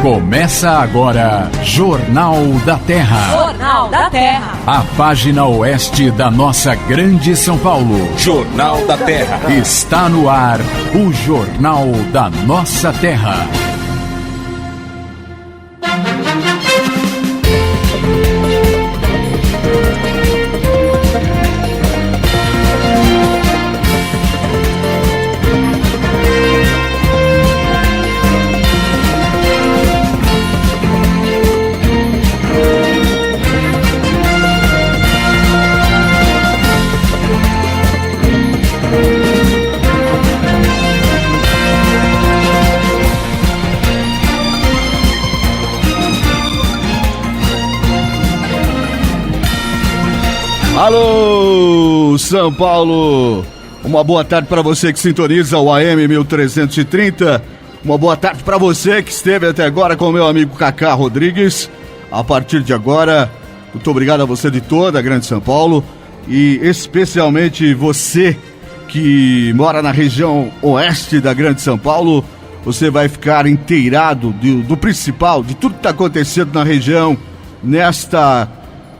Começa agora, Jornal da Terra. Jornal da Terra. A página oeste da nossa grande São Paulo. Jornal da Terra. Está no ar, o Jornal da Nossa Terra. Alô, São Paulo! Uma boa tarde para você que sintoniza o AM 1330. Uma boa tarde para você que esteve até agora com o meu amigo Cacá Rodrigues. A partir de agora, muito obrigado a você de toda a grande São Paulo e especialmente você que mora na região oeste da grande São Paulo. Você vai ficar inteirado do principal, de tudo que está acontecendo na região nesta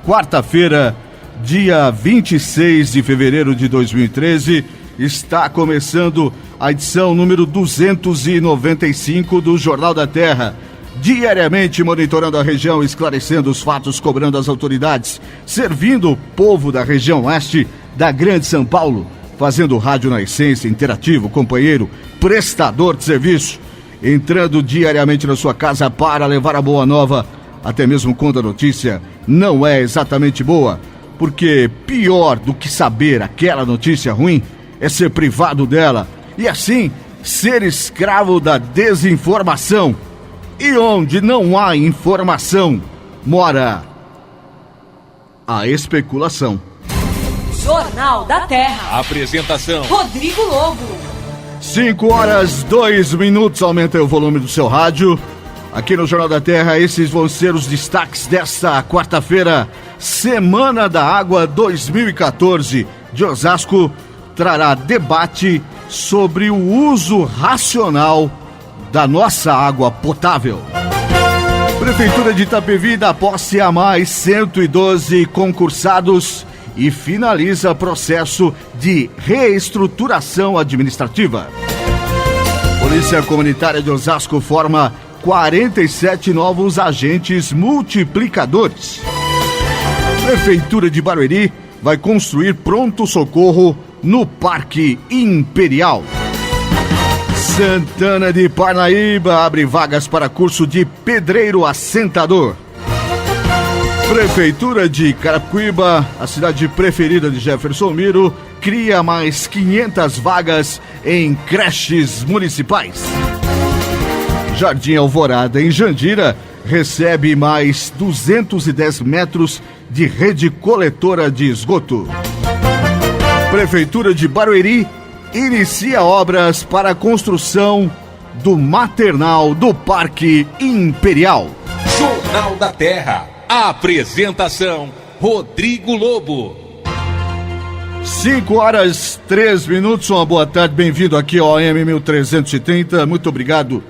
quarta-feira, dia 26 de fevereiro de 2013, está começando a edição número 295 do Jornal da Terra. Diariamente monitorando a região, esclarecendo os fatos, cobrando as autoridades, servindo o povo da região oeste da grande São Paulo, fazendo rádio na essência, interativo, companheiro, prestador de serviço, entrando diariamente na sua casa para levar a boa nova, até mesmo quando a notícia não é exatamente boa. Porque pior do que saber aquela notícia ruim é ser privado dela e assim ser escravo da desinformação. E onde não há informação, mora a especulação. Jornal da Terra. Apresentação: Rodrigo Lobo. 5h02. Aumenta o volume do seu rádio. Aqui no Jornal da Terra, esses vão ser os destaques desta quarta-feira. Semana da Água 2014 de Osasco trará debate sobre o uso racional da nossa água potável. Prefeitura de Itapevi dá posse a mais 112 concursados e finaliza processo de reestruturação administrativa. Polícia Comunitária de Osasco forma 47 novos agentes multiplicadores. Prefeitura de Barueri vai construir pronto-socorro no Parque Imperial. Santana de Parnaíba abre vagas para curso de pedreiro assentador. Prefeitura de Carapicuíba, a cidade preferida de Jefferson Miro, cria mais 500 vagas em creches municipais. Jardim Alvorada, em Jandira, recebe mais 210 metros de rede coletora de esgoto. Prefeitura de Barueri inicia obras para a construção do maternal do Parque Imperial. Jornal da Terra. Apresentação: Rodrigo Lobo. 5h03. Uma boa tarde, bem-vindo aqui ao AM 1330. Muito obrigado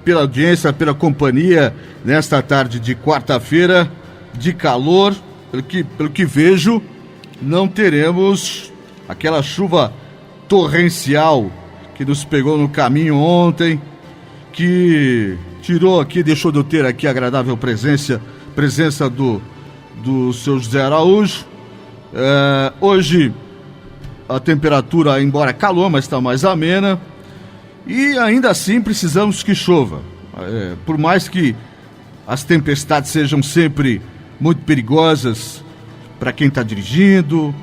pela audiência, pela companhia nesta tarde de quarta-feira de calor. Pelo que vejo, não teremos aquela chuva torrencial que nos pegou no caminho ontem, que tirou aqui, deixou de eu ter aqui a agradável presença do seu José Araújo. Hoje a temperatura, embora calor, mas está mais amena. E ainda assim precisamos que chova. Por mais que as tempestades sejam sempre muito perigosas para quem está dirigindo,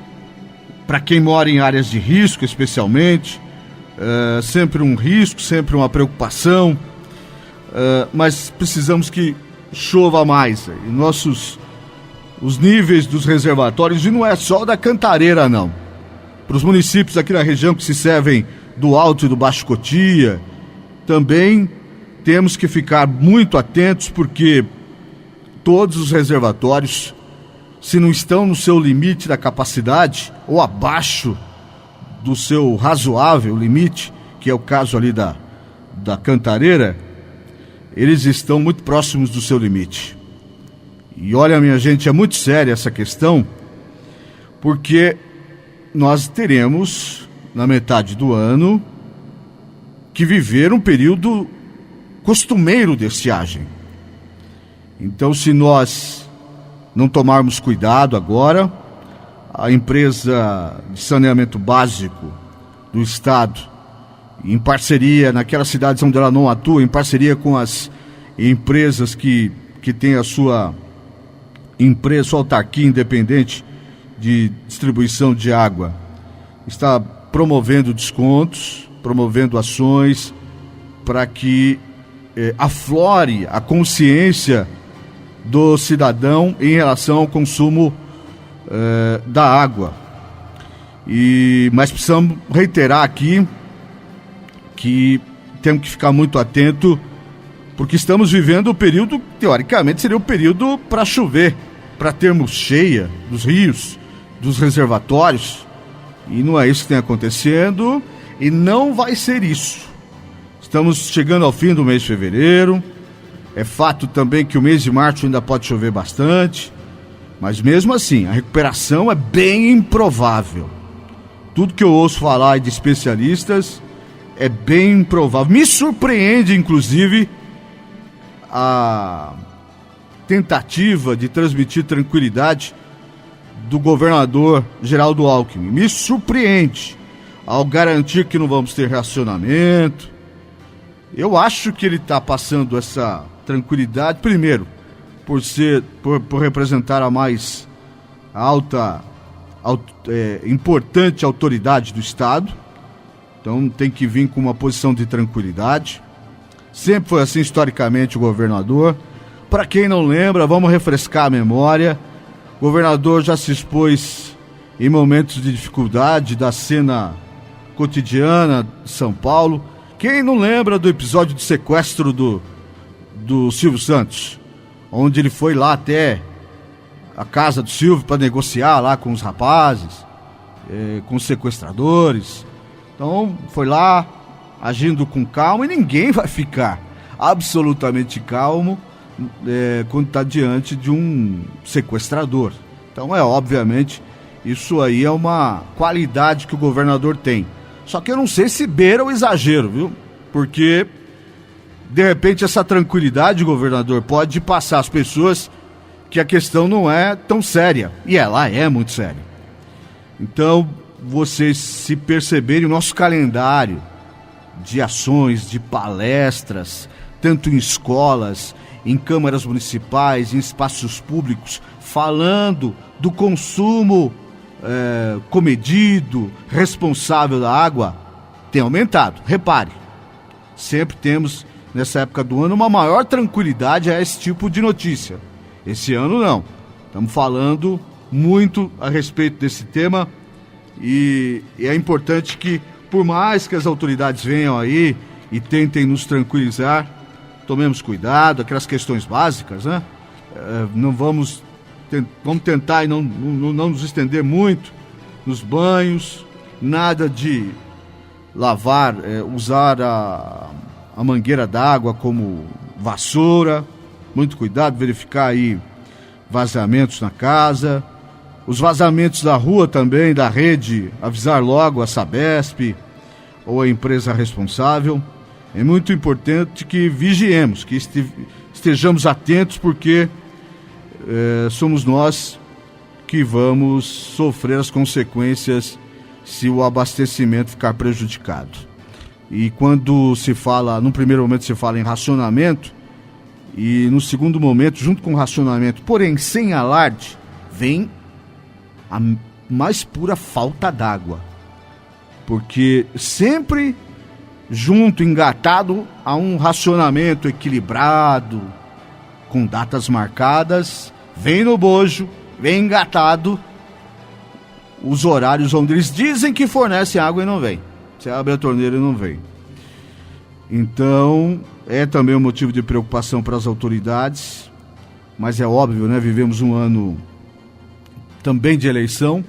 para quem mora em áreas de risco especialmente, sempre um risco, sempre uma preocupação, mas precisamos que chova mais. Os níveis dos reservatórios, e não é só da Cantareira não, para os municípios aqui na região que se servem do Alto e do Baixo Cotia, também temos que ficar muito atentos, porque todos os reservatórios, se não estão no seu limite da capacidade ou abaixo do seu razoável limite, que é o caso ali da Cantareira, eles estão muito próximos do seu limite. E olha, minha gente, é muito séria essa questão, porque nós teremos, na metade do ano, que viver um período costumeiro de estiagem. Então, se nós não tomarmos cuidado agora, a empresa de saneamento básico do Estado, em parceria, naquelas cidades onde ela não atua, em parceria com as empresas que têm a sua empresa, sua autarquia independente de distribuição de água, está promovendo descontos, promovendo ações para que aflore a consciência do cidadão em relação ao consumo da água. Mas precisamos reiterar aqui que temos que ficar muito atento, porque estamos vivendo o período, teoricamente, seria o período para chover, para termos cheia dos rios, dos reservatórios, e não é isso que tem acontecendo, e não vai ser isso. Estamos chegando ao fim do mês de fevereiro, é fato também que o mês de março ainda pode chover bastante, mas mesmo assim, a recuperação é bem improvável. Tudo que eu ouço falar de especialistas é bem improvável. Me surpreende, inclusive, a tentativa de transmitir tranquilidade do governador Geraldo Alckmin. Me surpreende ao garantir que não vamos ter racionamento. Eu acho que ele está passando essa tranquilidade, primeiro, por representar a mais alta, importante autoridade do Estado. Então tem que vir com uma posição de tranquilidade. Sempre foi assim historicamente o governador. Para quem não lembra, vamos refrescar a memória. O governador já se expôs em momentos de dificuldade da cena cotidiana de São Paulo. Quem não lembra do episódio de sequestro do Silvio Santos, onde ele foi lá até a casa do Silvio para negociar lá com os rapazes, com os sequestradores. Então foi lá agindo com calma, e ninguém vai ficar absolutamente calmo quando está diante de um sequestrador. Então obviamente, isso aí é uma qualidade que o governador tem. Só que eu não sei se beira o exagero, viu? Porque de repente essa tranquilidade, governador, pode passar às pessoas que a questão não é tão séria, e ela é muito séria. Então, vocês se perceberem, o nosso calendário de ações, de palestras, tanto em escolas, em câmaras municipais, em espaços públicos, falando do consumo comedido, responsável da água, tem aumentado. Repare, sempre temos, nessa época do ano, uma maior tranquilidade a esse tipo de notícia. Esse ano não. Estamos falando muito a respeito desse tema, e é importante que, por mais que as autoridades venham aí e tentem nos tranquilizar, tomemos cuidado, aquelas questões básicas, né? Vamos tentar e não nos estender muito nos banhos, nada de lavar, usar a mangueira d'água como vassoura. Muito cuidado, verificar aí vazamentos na casa, os vazamentos da rua também, da rede, avisar logo a Sabesp ou a empresa responsável. É muito importante que vigiemos, que estejamos atentos, porque somos nós que vamos sofrer as consequências se o abastecimento ficar prejudicado. E quando se fala, num primeiro momento se fala em racionamento, e no segundo momento, junto com o racionamento, porém sem alarde, vem a mais pura falta d'água. Porque sempre junto, engatado a um racionamento equilibrado, com datas marcadas, vem no bojo, vem engatado os horários onde eles dizem que fornecem água e não vem. Você abre a torneira e não vem. Então, é também um motivo de preocupação para as autoridades, mas é óbvio, né? Vivemos um ano também de eleição.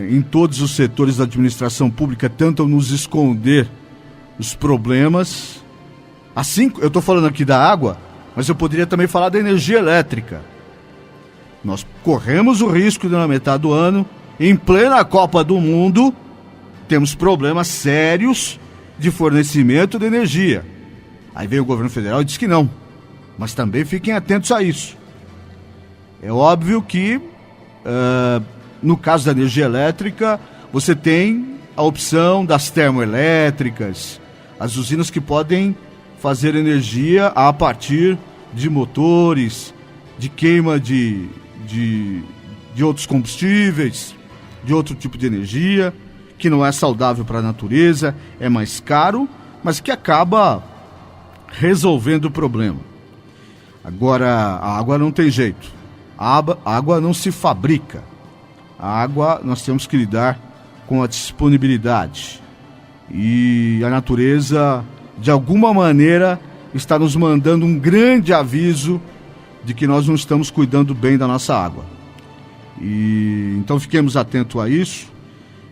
Em todos os setores da administração pública tentam nos esconder os problemas, Assim, eu estou falando aqui da água, mas eu poderia também falar da energia elétrica. Nós corremos o risco de, na metade do ano, em plena Copa do Mundo, temos problemas sérios de fornecimento de energia. Aí vem o governo federal e diz que não, mas também fiquem atentos a isso. É óbvio que, no caso da energia elétrica, você tem a opção das termoelétricas, as usinas que podem fazer energia a partir de motores, de queima de outros combustíveis, de outro tipo de energia, que não é saudável para a natureza, é mais caro, mas que acaba resolvendo o problema. Agora, a água não tem jeito. A água não se fabrica. A água nós temos que lidar com a disponibilidade. E a natureza, de alguma maneira, está nos mandando um grande aviso de que nós não estamos cuidando bem da nossa água. E então fiquemos atentos a isso.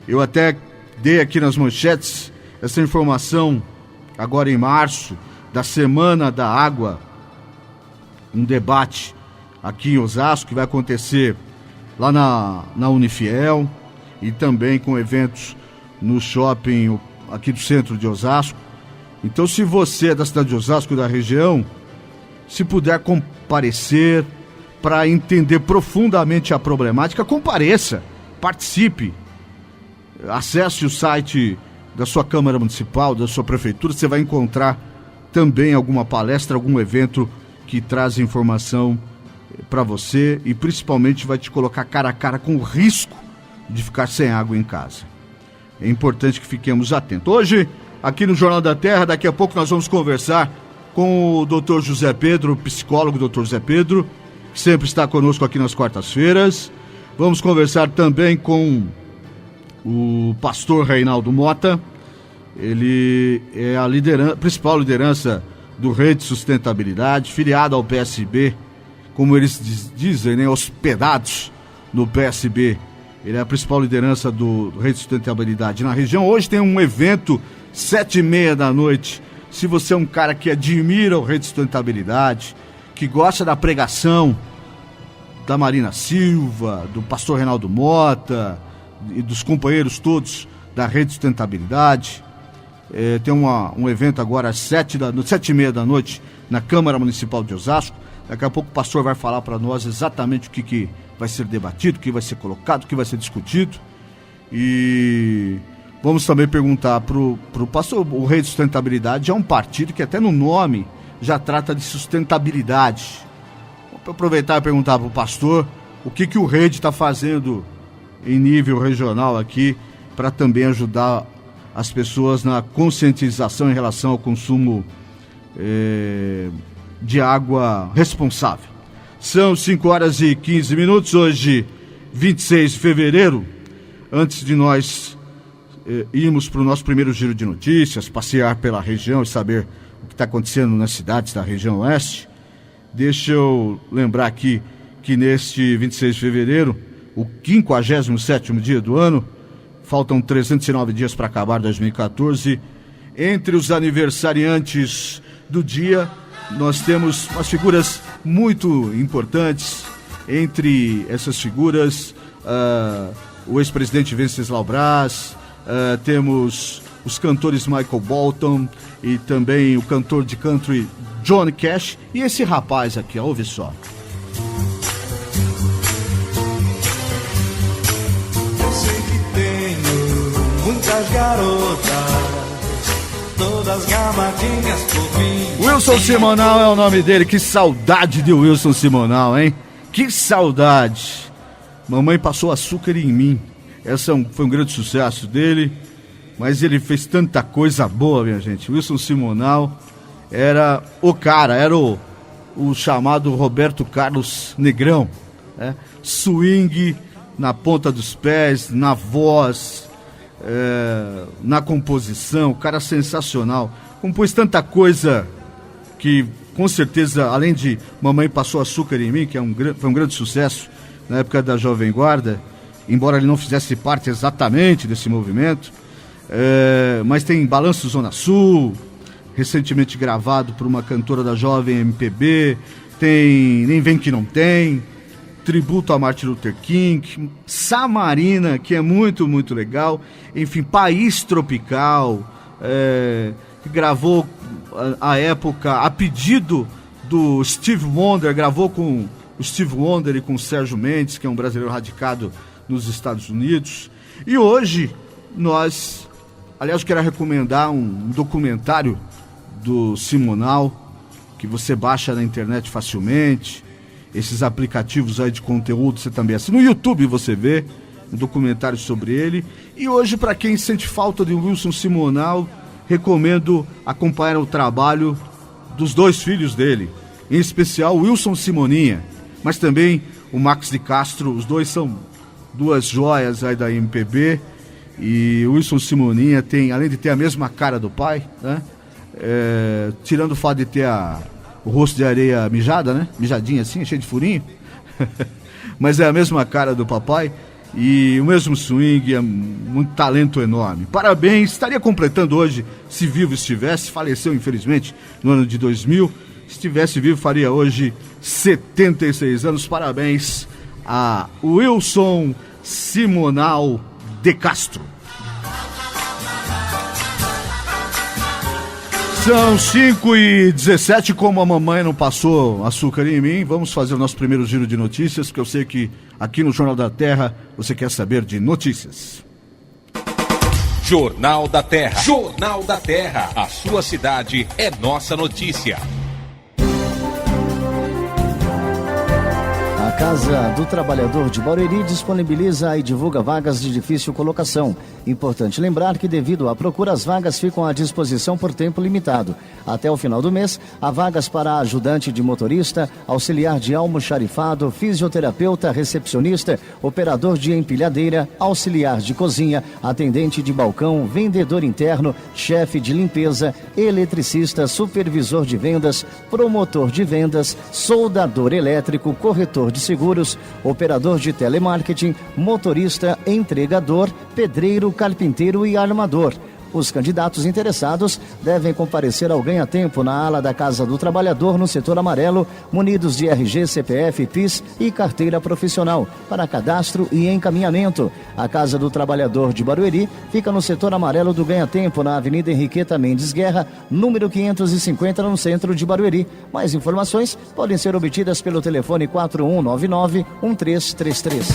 Eu até dei aqui nas manchetes essa informação agora em março, da Semana da Água, um debate aqui em Osasco que vai acontecer lá na Unifiel e também com eventos no shopping aqui do centro de Osasco. Então, se você é da cidade de Osasco, da região, se puder comparecer para entender profundamente a problemática, compareça, participe, acesse o site da sua Câmara Municipal, da sua Prefeitura, você vai encontrar também alguma palestra, algum evento que traz informação para você e principalmente vai te colocar cara a cara com o risco de ficar sem água em casa. É importante que fiquemos atentos. Hoje, aqui no Jornal da Terra, daqui a pouco nós vamos conversar com o Dr. José Pedro, psicólogo Dr. José Pedro, que sempre está conosco aqui nas quartas-feiras. Vamos conversar também com o pastor Reinaldo Mota. Ele é a principal liderança do Rede Sustentabilidade, filiado ao PSB, como eles dizem, né, hospedados no PSB. Ele é a principal liderança do Rede Sustentabilidade na região. Hoje tem um evento, 7h30 da noite. Se você é um cara que admira o Rede Sustentabilidade, que gosta da pregação da Marina Silva, do pastor Reinaldo Mota e dos companheiros todos da Rede Sustentabilidade, tem um evento agora às 7h30 da noite na Câmara Municipal de Osasco. Daqui a pouco o pastor vai falar para nós exatamente o que vai ser debatido, o que vai ser colocado, o que vai ser discutido. E vamos também perguntar para o pastor, o Rede Sustentabilidade é um partido que até no nome já trata de sustentabilidade. Vou aproveitar e perguntar para o pastor o que o Rede está fazendo em nível regional aqui para também ajudar as pessoas na conscientização em relação ao consumo de água responsável. São 5h15, hoje 26 de fevereiro. Antes de nós irmos para o nosso primeiro giro de notícias, passear pela região e saber o que está acontecendo nas cidades da região oeste, deixa eu lembrar aqui que neste 26 de fevereiro, o 57º dia do ano, faltam 309 dias para acabar 2014. Entre os aniversariantes do dia, nós temos umas figuras muito importantes. Entre essas figuras, o ex-presidente Venceslau Braz, temos os cantores Michael Bolton e também o cantor de country Johnny Cash. E esse rapaz aqui, ouve só. Muitas garotas, todas gamadinhas por mim. Wilson Simonal é o nome dele. Que saudade de Wilson Simonal, hein? Que saudade. Mamãe Passou Açúcar em Mim. Essa foi um grande sucesso dele, mas ele fez tanta coisa boa, minha gente. Wilson Simonal era o cara, era o chamado Roberto Carlos Negrão, né? Swing na ponta dos pés, na voz, na composição, cara sensacional. Compôs tanta coisa que, com certeza, além de Mamãe Passou Açúcar em Mim, que foi um grande sucesso na época da Jovem Guarda, embora ele não fizesse parte exatamente desse movimento, mas tem Balanço Zona Sul, recentemente gravado por uma cantora da Jovem MPB, tem Nem Vem Que Não Tem, tributo a Martin Luther King, Samarina, que é muito, muito legal, enfim, País Tropical, que gravou à época, a pedido do Steve Wonder, gravou com o Steve Wonder e com o Sérgio Mendes, que é um brasileiro radicado nos Estados Unidos. E hoje aliás, eu quero recomendar um documentário do Simonal, que você baixa na internet facilmente, esses aplicativos aí de conteúdo você também assina. No YouTube você vê um documentário sobre ele. E hoje, para quem sente falta de Wilson Simonal, recomendo acompanhar o trabalho dos dois filhos dele, em especial o Wilson Simoninha, mas também o Max de Castro. Os dois são duas joias aí da MPB. E o Wilson Simoninha tem, além de ter a mesma cara do pai, né? Tirando o fato de ter o rosto de areia mijada, né? Mijadinha assim, cheio de furinho. Mas é a mesma cara do papai e o mesmo swing, é um talento enorme. Parabéns, estaria completando hoje, se vivo estivesse, faleceu infelizmente no ano de 2000. Se estivesse vivo, faria hoje 76 anos. Parabéns a Wilson Simonal de Castro. São 5h17, como a mamãe não passou açúcar em mim, vamos fazer o nosso primeiro giro de notícias, porque eu sei que aqui no Jornal da Terra você quer saber de notícias. Jornal da Terra. Jornal da Terra. A sua cidade é nossa notícia. A Casa do Trabalhador de Barueri disponibiliza e divulga vagas de difícil colocação. Importante lembrar que, devido à procura, as vagas ficam à disposição por tempo limitado. Até o final do mês, há vagas para ajudante de motorista, auxiliar de almoxarifado, fisioterapeuta, recepcionista, operador de empilhadeira, auxiliar de cozinha, atendente de balcão, vendedor interno, chefe de limpeza, eletricista, supervisor de vendas, promotor de vendas, soldador elétrico, corretor de seguros, operador de telemarketing, motorista, entregador, pedreiro, carpinteiro e armador. Os candidatos interessados devem comparecer ao ganha-tempo na ala da Casa do Trabalhador no setor amarelo, munidos de RG, CPF, PIS e carteira profissional, para cadastro e encaminhamento. A Casa do Trabalhador de Barueri fica no setor amarelo do ganha-tempo, na Avenida Henriqueta Mendes Guerra, número 550, no centro de Barueri. Mais informações podem ser obtidas pelo telefone 4199-1333.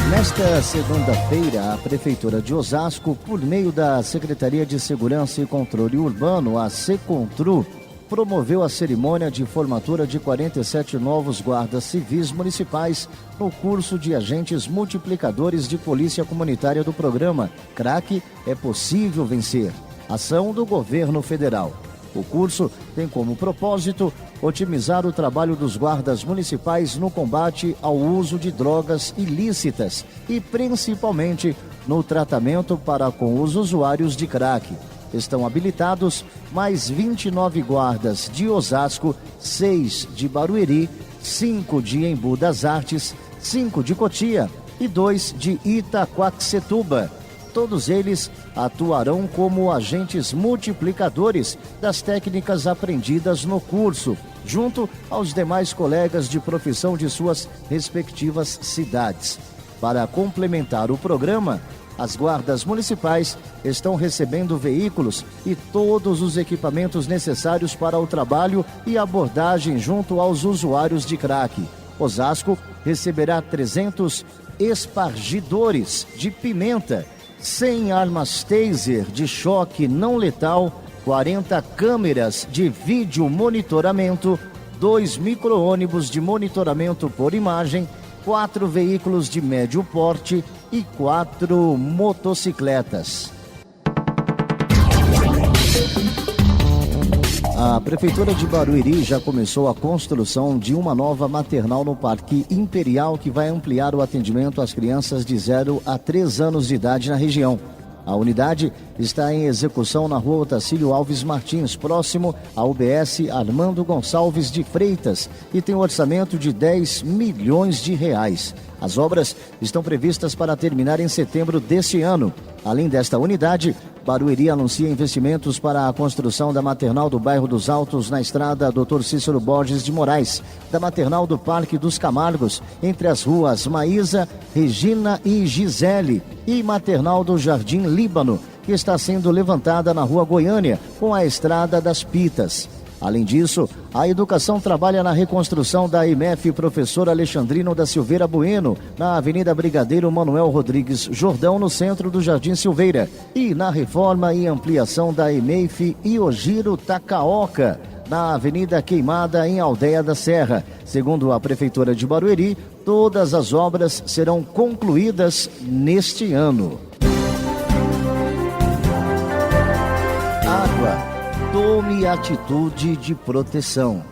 Nesta segunda-feira, a Prefeitura de Osasco, por meio da Secretaria de Segurança e Controle Urbano, a SECONTRU, promoveu a cerimônia de formatura de 47 novos guardas civis municipais no curso de agentes multiplicadores de polícia comunitária do programa CRAC É Possível Vencer, ação do governo federal. O curso tem como propósito otimizar o trabalho dos guardas municipais no combate ao uso de drogas ilícitas e principalmente no tratamento para com os usuários de crack. Estão habilitados mais 29 guardas de Osasco, 6 de Barueri, 5 de Embu das Artes, 5 de Cotia e 2 de Itaquaquecetuba. Todos eles atuarão como agentes multiplicadores das técnicas aprendidas no curso, junto aos demais colegas de profissão de suas respectivas cidades. Para complementar o programa, as guardas municipais estão recebendo veículos e todos os equipamentos necessários para o trabalho e abordagem junto aos usuários de crack. Osasco receberá 300 espargidores de pimenta, 100 armas taser de choque não letal, 40 câmeras de vídeo monitoramento, 2 micro-ônibus de monitoramento por imagem, 4 veículos de médio porte e 4 motocicletas. A Prefeitura de Barueri já começou a construção de uma nova maternal no Parque Imperial que vai ampliar o atendimento às crianças de 0 a 3 anos de idade na região. A unidade está em execução na Rua Otacílio Alves Martins, próximo à UBS Armando Gonçalves de Freitas, e tem um orçamento de R$10 milhões. As obras estão previstas para terminar em setembro deste ano. Além desta unidade, Barueri anuncia investimentos para a construção da maternal do bairro dos Altos, na estrada Dr. Cícero Borges de Moraes, da maternal do Parque dos Camargos, entre as ruas Maísa, Regina e Gisele, e maternal do Jardim Líbano, que está sendo levantada na rua Goiânia, com a estrada das Pitas. Além disso, a educação trabalha na reconstrução da IMEF Professor Alexandrino da Silveira Bueno, na Avenida Brigadeiro Manuel Rodrigues Jordão, no centro do Jardim Silveira, e na reforma e ampliação da IMEF Iogiro Takaoka, na Avenida Queimada, em Aldeia da Serra. Segundo a Prefeitura de Barueri, todas as obras serão concluídas neste ano. Água. Tome atitude de proteção.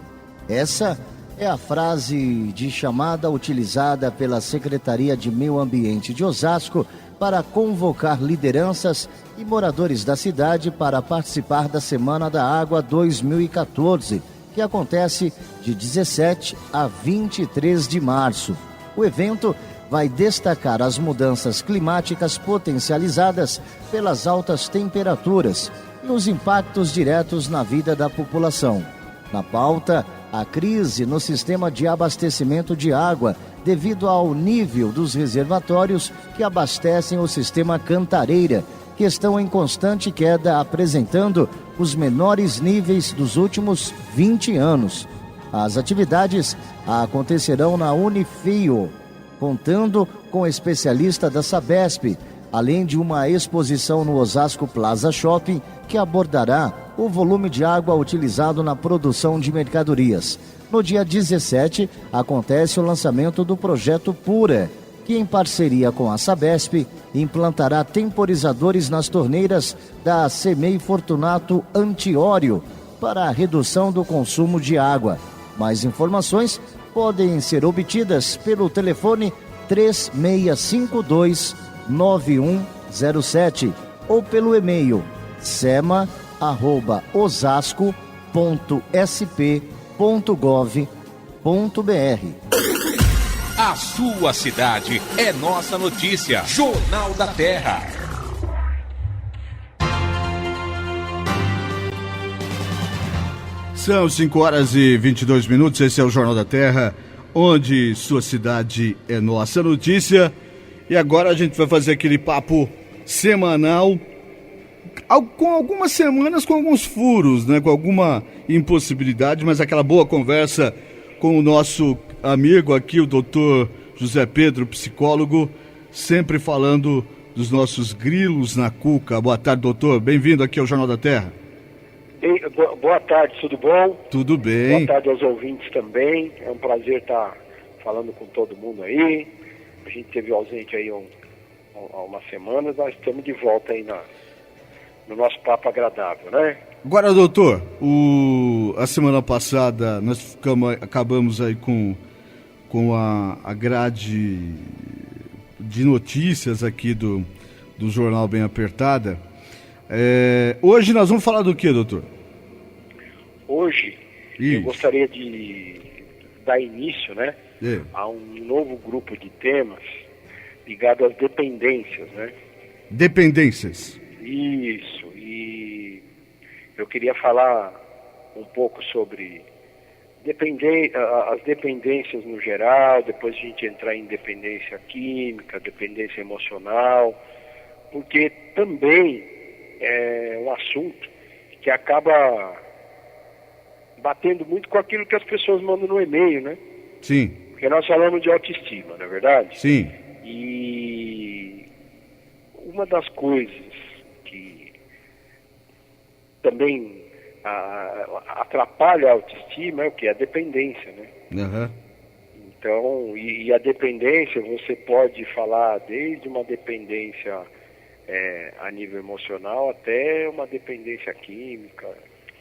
Essa é a frase de chamada utilizada pela Secretaria de Meio Ambiente de Osasco para convocar lideranças e moradores da cidade para participar da Semana da Água 2014, que acontece de 17 a 23 de março. O evento vai destacar as mudanças climáticas potencializadas pelas altas temperaturas e os impactos diretos na vida da população. Na pauta, a crise no sistema de abastecimento de água devido ao nível dos reservatórios que abastecem o sistema Cantareira, que estão em constante queda, apresentando os menores níveis dos últimos 20 anos. As atividades acontecerão na Unifio, contando com especialista da Sabesp, além de uma exposição no Osasco Plaza Shopping, que abordará o volume de água utilizado na produção de mercadorias. No dia 17, acontece o lançamento do projeto Pura, que em parceria com a Sabesp, implantará temporizadores nas torneiras da Semei Fortunato Antiório para a redução do consumo de água. Mais informações podem ser obtidas pelo telefone 3652-9107 ou pelo e-mail sema@osasco.sp.gov.br. A sua cidade é nossa notícia. Jornal da Terra. São 5h22, esse é o Jornal da Terra, onde sua cidade é nossa notícia. E agora a gente vai fazer aquele papo semanal, com algumas semanas com alguns furos, né? Com alguma impossibilidade, mas aquela boa conversa com o nosso amigo aqui, o doutor José Pedro, psicólogo, sempre falando dos nossos grilos na cuca. Boa tarde, doutor. Bem-vindo aqui ao Jornal da Terra. Boa tarde, tudo bom? Tudo bem. Boa tarde aos ouvintes também. É um prazer estar falando com todo mundo aí. A gente esteve ausente aí há umas semanas, nós estamos de volta aí no nosso papo agradável, né? Agora, doutor, a semana passada nós acabamos aí com a grade de notícias aqui do Jornal Bem Apertada. Hoje nós vamos falar do que, doutor? Hoje eu gostaria de dar início, né, a um novo grupo de temas ligado às dependências, né? Dependências. Isso, e eu queria falar um pouco sobre as dependências no geral, depois a gente entrar em dependência química, dependência emocional, porque também é um assunto que acaba batendo muito com aquilo que as pessoas mandam no e-mail, né? Sim. Porque nós falamos de autoestima, não é verdade? Sim. E uma das coisas que também atrapalha a autoestima é o que? A dependência, né? Uhum. Então, e a dependência, você pode falar desde uma dependência a nível emocional até uma dependência química,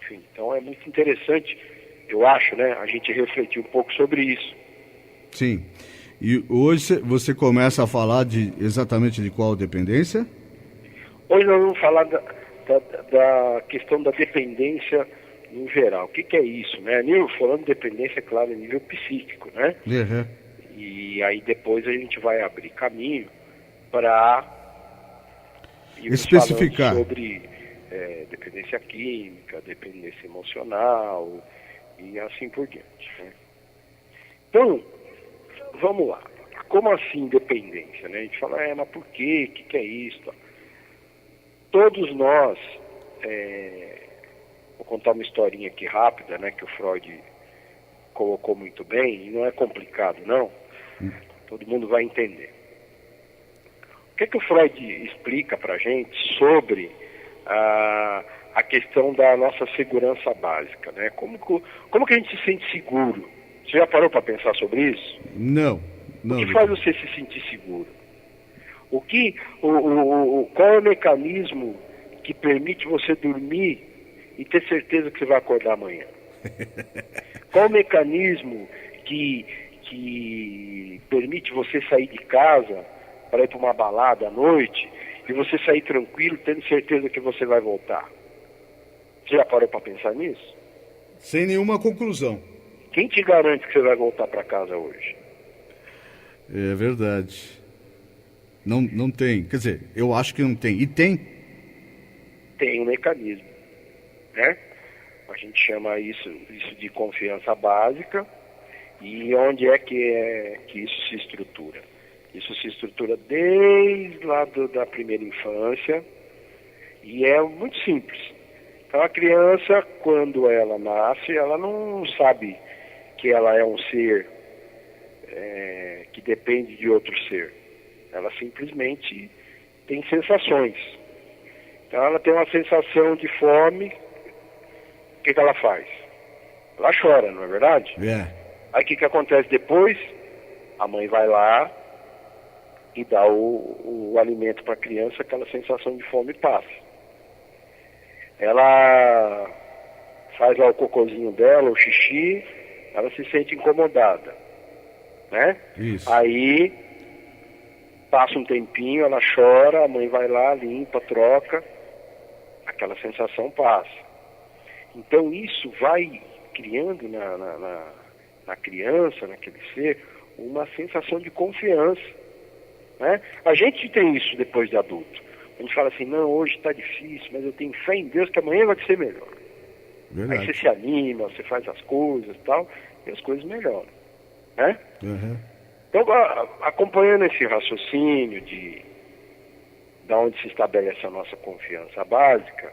enfim. Então é muito interessante, eu acho, né, a gente refletir um pouco sobre isso. Sim. E hoje você começa a falar exatamente de qual dependência? Hoje nós vamos falar da questão da dependência no geral. O que é isso, né? Falando de dependência, claro, a nível psíquico, né? Uhum. E aí depois a gente vai abrir caminho para especificar sobre dependência química, dependência emocional e assim por diante, né? Então, vamos lá. Como assim dependência, né? A gente fala, mas por quê? O que é isso? Todos nós, vou contar uma historinha aqui rápida, né, que o Freud colocou muito bem, e não é complicado, não. Todo mundo vai entender. O que o Freud explica pra gente sobre a questão da nossa segurança básica, né? Como que a gente se sente seguro? Você já parou para pensar sobre isso? Não. O que faz você se sentir seguro? Qual é o mecanismo que permite você dormir e ter certeza que você vai acordar amanhã? Qual o mecanismo que permite você sair de casa para ir para uma balada à noite e você sair tranquilo, tendo certeza que você vai voltar? Você já parou para pensar nisso? Sem nenhuma conclusão. Quem te garante que você vai voltar para casa hoje? É verdade. Não tem. Quer dizer, eu acho que não tem. E tem? Tem um mecanismo, né? A gente chama isso de confiança básica. E onde é que isso se estrutura? Isso se estrutura desde lá da primeira infância e é muito simples. Então a criança, quando ela nasce, ela não sabe que ela é um ser que depende de outro ser. Ela simplesmente tem sensações. Então ela tem uma sensação de fome, o que ela faz? Ela chora, não é verdade? Aí o que acontece depois? A mãe vai lá e dá o alimento para a criança, aquela sensação de fome passa. Ela faz lá o cocôzinho dela, o xixi, ela se sente incomodada, né? Isso. Aí passa um tempinho, ela chora, a mãe vai lá, limpa, troca, aquela sensação passa. Então isso vai criando na criança, naquele ser, uma sensação de confiança, né? A gente tem isso depois de adulto. A gente fala assim, não, hoje está difícil, mas eu tenho fé em Deus que amanhã vai ser melhor. Verdade. Aí você se anima, você faz as coisas e tal, e as coisas melhoram, né? Uhum. Então, acompanhando esse raciocínio da onde se estabelece a nossa confiança básica,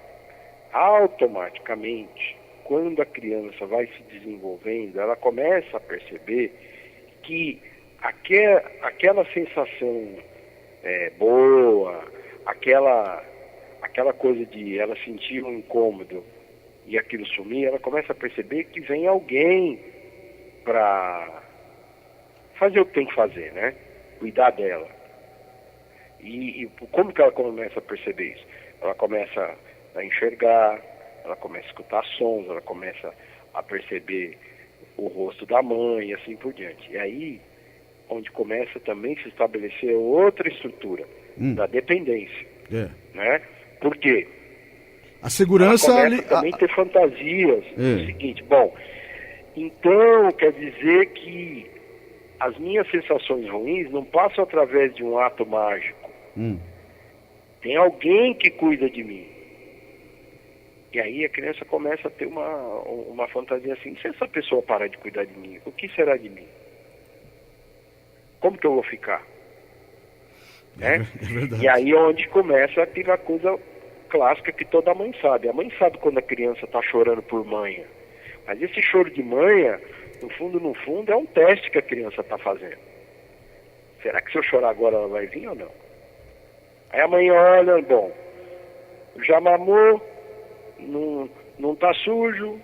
automaticamente, quando a criança vai se desenvolvendo, ela começa a perceber que aquela sensação boa, aquela coisa de ela sentir um incômodo e aquilo sumir, ela começa a perceber que vem alguém para fazer o que tem que fazer, né? Cuidar dela. E como que ela começa a perceber isso? Ela começa a enxergar, ela começa a escutar sons, ela começa a perceber o rosto da mãe e assim por diante. E aí, onde começa também a se estabelecer outra estrutura da dependência, né? Por quê? A segurança ela começa também a ter fantasias. O seguinte, então quer dizer que as minhas sensações ruins não passam através de um ato mágico. Tem alguém que cuida de mim. E aí a criança começa a ter uma fantasia assim, se essa pessoa parar de cuidar de mim, o que será de mim? Como que eu vou ficar? É verdade. E aí é onde começa aquela coisa clássica que toda mãe sabe. A mãe sabe quando a criança está chorando por manha. Mas esse choro de manha, no fundo, é um teste que a criança está fazendo. Será que se eu chorar agora ela vai vir ou não? Aí a mãe olha, já mamou, não tá sujo,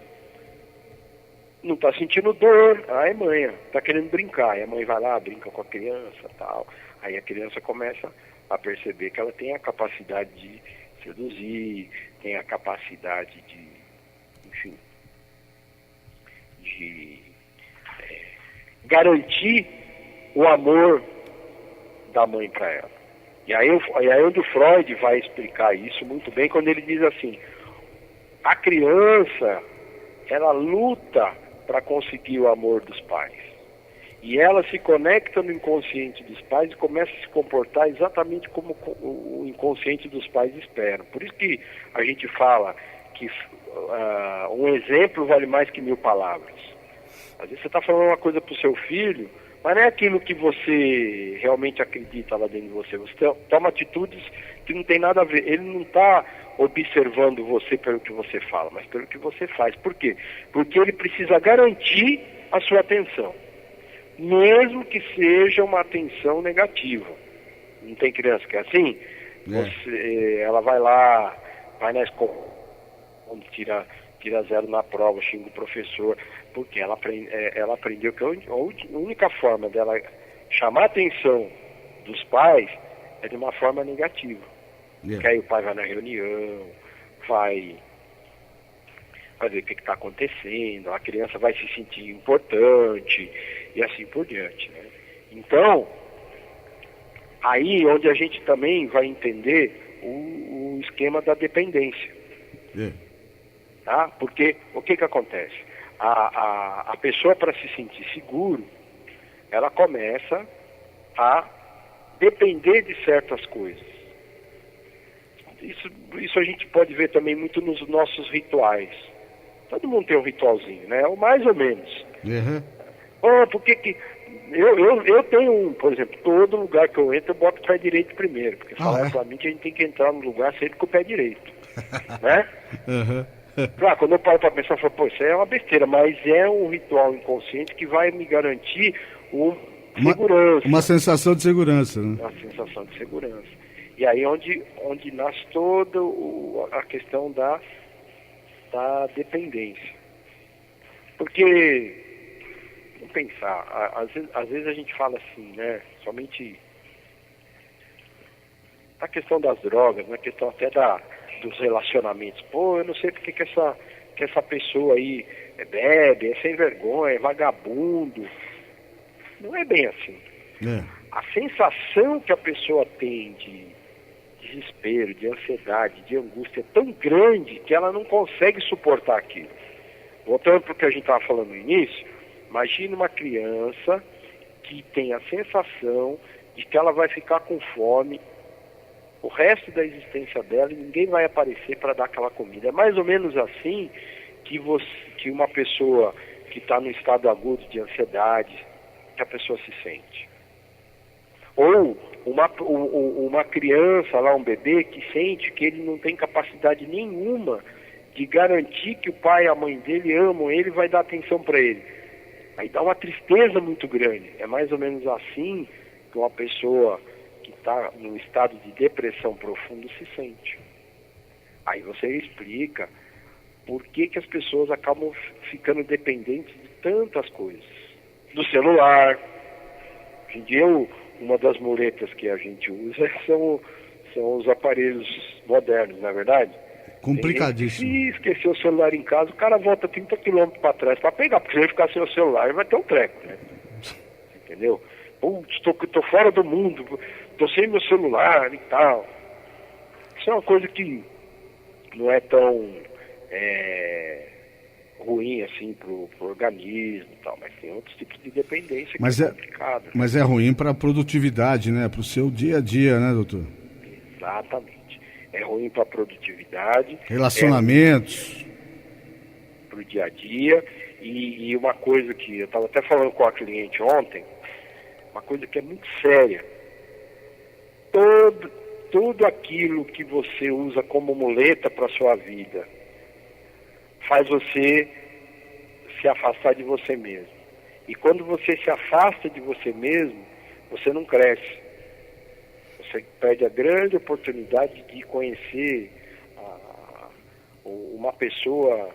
não tá sentindo dor. Aí mãe tá querendo brincar. Aí a mãe vai lá, brinca com a criança, tal. Aí a criança começa a perceber que ela tem a capacidade de seduzir, tem a capacidade de garantir o amor da mãe para ela. E aí onde o Freud vai explicar isso muito bem, quando ele diz assim, a criança, ela luta para conseguir o amor dos pais. E ela se conecta no inconsciente dos pais e começa a se comportar exatamente como o inconsciente dos pais esperam. Por isso que a gente fala que um exemplo vale mais que 1000 palavras. Às vezes você está falando uma coisa para o seu filho, mas não é aquilo que você realmente acredita lá dentro de você. Você toma atitudes que não tem nada a ver. Ele não está observando você pelo que você fala, mas pelo que você faz. Por quê? Porque ele precisa garantir a sua atenção, mesmo que seja uma atenção negativa. Não tem criança que é assim? Ela vai lá, vai na escola, tira 0 na prova, xinga o professor, porque ela aprendeu que a única forma dela chamar a atenção dos pais é de uma forma negativa. Que aí o pai vai na reunião, vai ver o que está acontecendo, a criança vai se sentir importante e assim por diante, né? Então, aí onde a gente também vai entender o esquema da dependência. Tá? Porque o que acontece? A pessoa, para se sentir seguro, ela começa a depender de certas coisas. Isso a gente pode ver também muito nos nossos rituais. Todo mundo tem um ritualzinho, né? Ou mais ou menos. Por que eu tenho por exemplo, todo lugar que eu entro eu boto o pé direito primeiro, porque claramente a gente tem que entrar no lugar sempre com o pé direito, né? Claro, quando eu paro para pensar, eu falo, pô, isso é uma besteira, mas é um ritual inconsciente que vai me garantir segurança. Uma sensação de segurança, né? Uma sensação de segurança. E aí onde nasce toda a questão da dependência. Porque, vamos pensar, às vezes a gente fala assim, né, somente na questão das drogas, na questão até dos relacionamentos. Pô, eu não sei porque que essa pessoa aí bebe, é sem vergonha, é vagabundo. Não é bem assim. A sensação que a pessoa tem de desespero, de ansiedade, de angústia é tão grande que ela não consegue suportar aquilo. Voltando para o que a gente estava falando no início, imagine uma criança que tem a sensação de que ela vai ficar com fome o resto da existência dela e ninguém vai aparecer para dar aquela comida. É mais ou menos assim que uma pessoa que está no estado agudo de ansiedade, que a pessoa se sente. Ou uma criança lá, um bebê, que sente que ele não tem capacidade nenhuma de garantir que o pai e a mãe dele amam ele e vai dar atenção para ele. Aí dá uma tristeza muito grande. É mais ou menos assim que uma pessoa que está num estado de depressão profundo se sente. Aí você explica por que as pessoas acabam ficando dependentes de tantas coisas. Do celular. Hoje em dia, uma das muletas que a gente usa são os aparelhos modernos, não é verdade? Complicadíssimo. Se esquecer o celular em casa, o cara volta 30 quilômetros para trás para pegar, porque se ele ficar sem o celular, ele vai ter um treco, né? Entendeu? Putz, tô fora do mundo, tô sem meu celular e tal. Isso é uma coisa que não é tão ruim assim pro organismo e tal, mas tem outros tipos de dependência que é complicado. Né? Mas é ruim para a produtividade, né? Para o seu dia a dia, né, doutor? Exatamente. É ruim para a produtividade. Relacionamentos. Para o dia a dia. E uma coisa que eu estava até falando com a cliente ontem, uma coisa que é muito séria. Tudo aquilo que você usa como muleta para a sua vida faz você se afastar de você mesmo. E quando você se afasta de você mesmo, você não cresce. Você perde a grande oportunidade de conhecer uma pessoa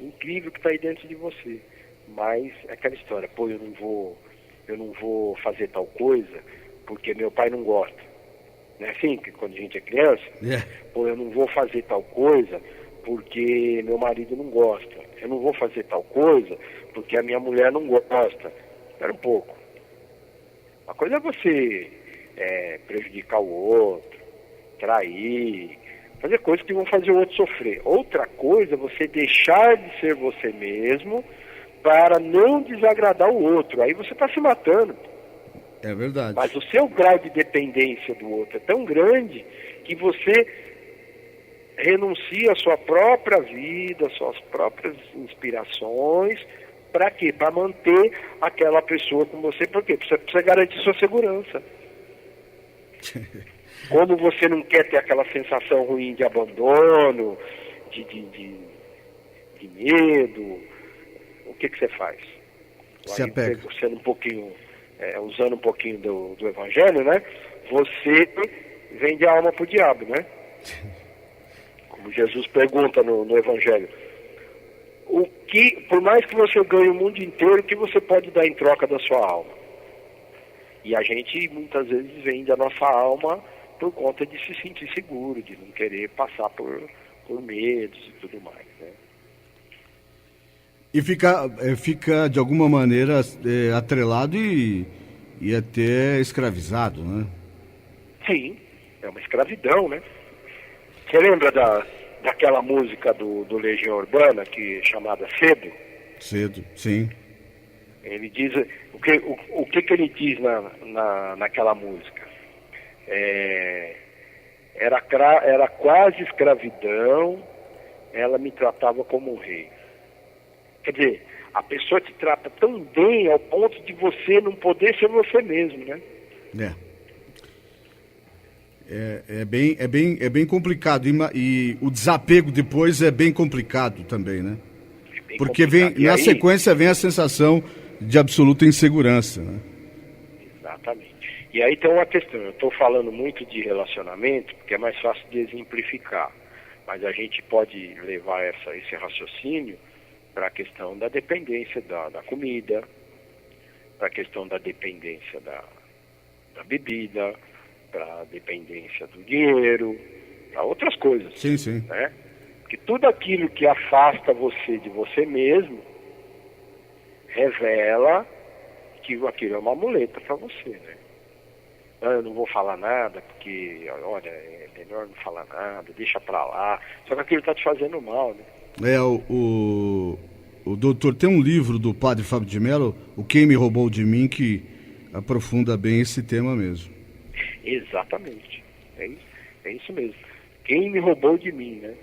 incrível que está aí dentro de você. Mas é aquela história, pô, eu não vou fazer tal coisa porque meu pai não gosta. Não é assim que quando a gente é criança? Pô, eu não vou fazer tal coisa porque meu marido não gosta. Eu não vou fazer tal coisa porque a minha mulher não gosta. Espera um pouco. Uma coisa é você prejudicar o outro, trair, fazer coisas que vão fazer o outro sofrer. Outra coisa é você deixar de ser você mesmo para não desagradar o outro. Aí você está se matando. É verdade. Mas o seu grau de dependência do outro é tão grande que você renuncia à sua própria vida, às suas próprias inspirações. Para quê? Para manter aquela pessoa com você. Por quê? Para você garantir sua segurança. Como você não quer ter aquela sensação ruim de abandono, de medo, o que você faz? Se apega. Sendo um pouquinho, usando um pouquinho do Evangelho, né? Você vende a alma pro diabo, né? Como Jesus pergunta no Evangelho. Por mais que você ganhe o mundo inteiro, o que você pode dar em troca da sua alma? E a gente muitas vezes vende a nossa alma por conta de se sentir seguro, de não querer passar por medos e tudo mais, né? E fica de alguma maneira atrelado e até escravizado, né? Sim, é uma escravidão, né? Você lembra daquela música do Legião Urbana, chamada Cedo? Cedo, sim. Ele diz, o que ele diz naquela música? Era quase escravidão, ela me tratava como um rei. Quer dizer, a pessoa te trata tão bem ao ponto de você não poder ser você mesmo, né? É bem complicado e o desapego depois é bem complicado também, né? Porque na sequência vem a sensação de absoluta insegurança, né? Exatamente. E aí tem uma questão, eu estou falando muito de relacionamento porque é mais fácil de exemplificar, mas a gente pode levar esse raciocínio para a questão da dependência da comida, para a questão da dependência da bebida, para a dependência do dinheiro, para outras coisas. Sim, sim. Né? Porque tudo aquilo que afasta você de você mesmo revela que aquilo é uma muleta para você, né? Eu não vou falar nada porque, olha, é melhor não falar nada, deixa pra lá. Só que aquilo tá te fazendo mal, né? O doutor, tem um livro do padre Fábio de Mello, O Quem Me Roubou de Mim, que aprofunda bem esse tema mesmo. Exatamente. É isso mesmo. Quem me roubou de mim, né?